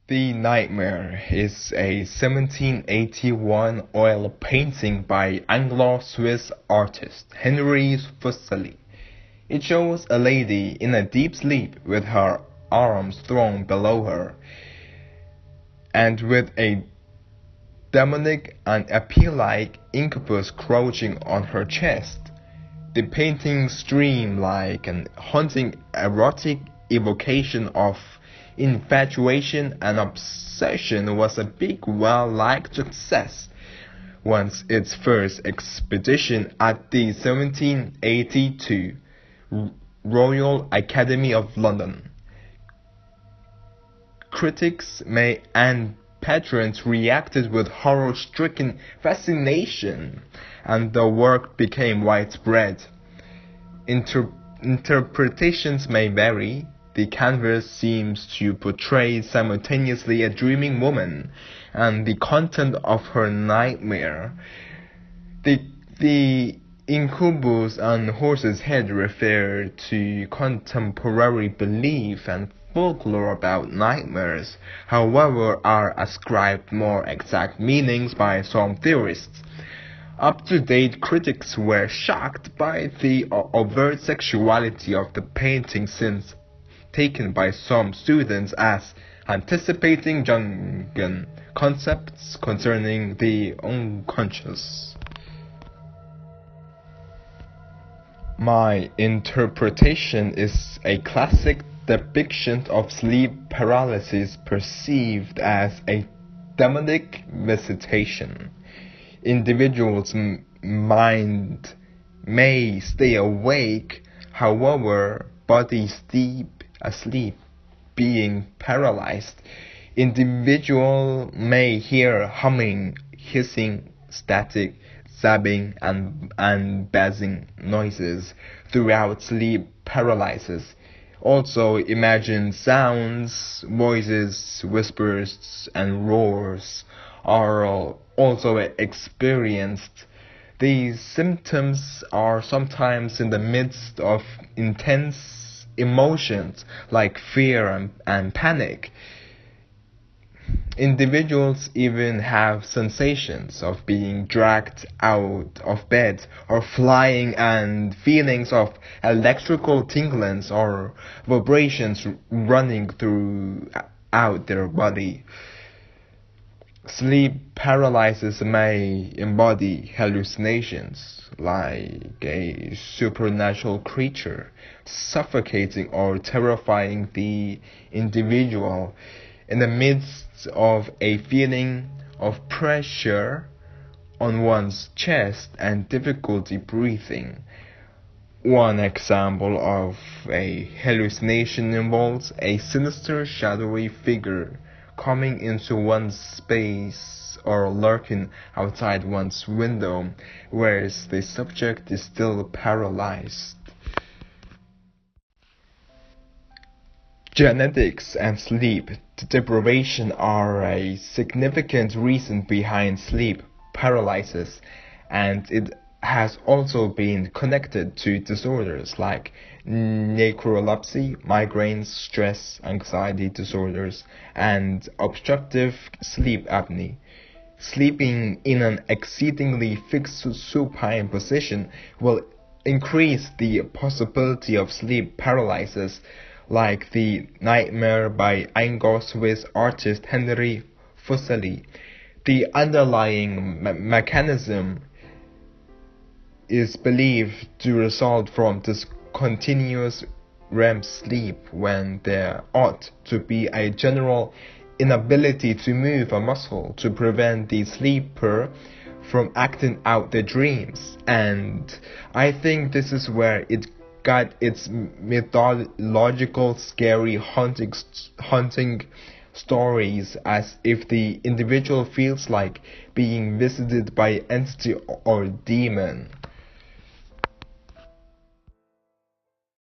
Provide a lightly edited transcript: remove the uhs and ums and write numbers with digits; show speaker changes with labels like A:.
A: The Nightmare is a 1781 oil painting by Anglo-Swiss artist Henry Fuseli. It shows a lady in a deep sleep with her arms thrown below her, and with a demonic and appeal-like incubus crouching on her chest. The painting streamed like an haunting erotic evocation of infatuation and obsession was a big well-liked success. Once its first exhibition at the 1782 Royal Academy of London. Critics and patrons reacted with horror-stricken fascination, and the work became widespread. Interpretations may vary. The canvas seems to portray simultaneously a dreaming woman and the content of her nightmare. The incubus on horse's head refer to contemporary belief and folklore about nightmares, however, are ascribed more exact meanings by some theorists. Up-to-date critics were shocked by the overt sexuality of the painting, since taken by some students as anticipating Jungian concepts concerning the unconscious. My interpretation is a classic depiction of sleep paralysis perceived as a demonic visitation. Individuals' mind may stay awake, however, body asleep, being paralyzed. Individual may hear humming, hissing, static, zapping, and buzzing noises throughout sleep paralysis. Also imagine sounds, voices, whispers, and roars are also experienced. These symptoms are sometimes in the midst of intense emotions like fear and panic. Individuals even have sensations of being dragged out of bed or flying, and feelings of electrical tinglings or vibrations running throughout their body. Sleep paralysis may embody hallucinations, like a supernatural creature suffocating or terrifying the individual in the midst of a feeling of pressure on one's chest and difficulty breathing. One example of a hallucination involves a sinister shadowy figure coming into one's space or lurking outside one's window, whereas the subject is still paralyzed. Genetics and sleep deprivation are a significant reason behind sleep paralysis, and it has also been connected to disorders like narcolepsy, migraines, stress, anxiety disorders, and obstructive sleep apnea. Sleeping in an exceedingly fixed supine position will increase the possibility of sleep paralysis, like the Nightmare by Anglo-Swiss artist Henry Fuseli. The underlying mechanism is believed to result from discontinuous REM sleep, when there ought to be a general inability to move a muscle to prevent the sleeper from acting out their dreams. And I think this is where it got its mythological, scary, haunting stories, as if the individual feels like being visited by entity or demon.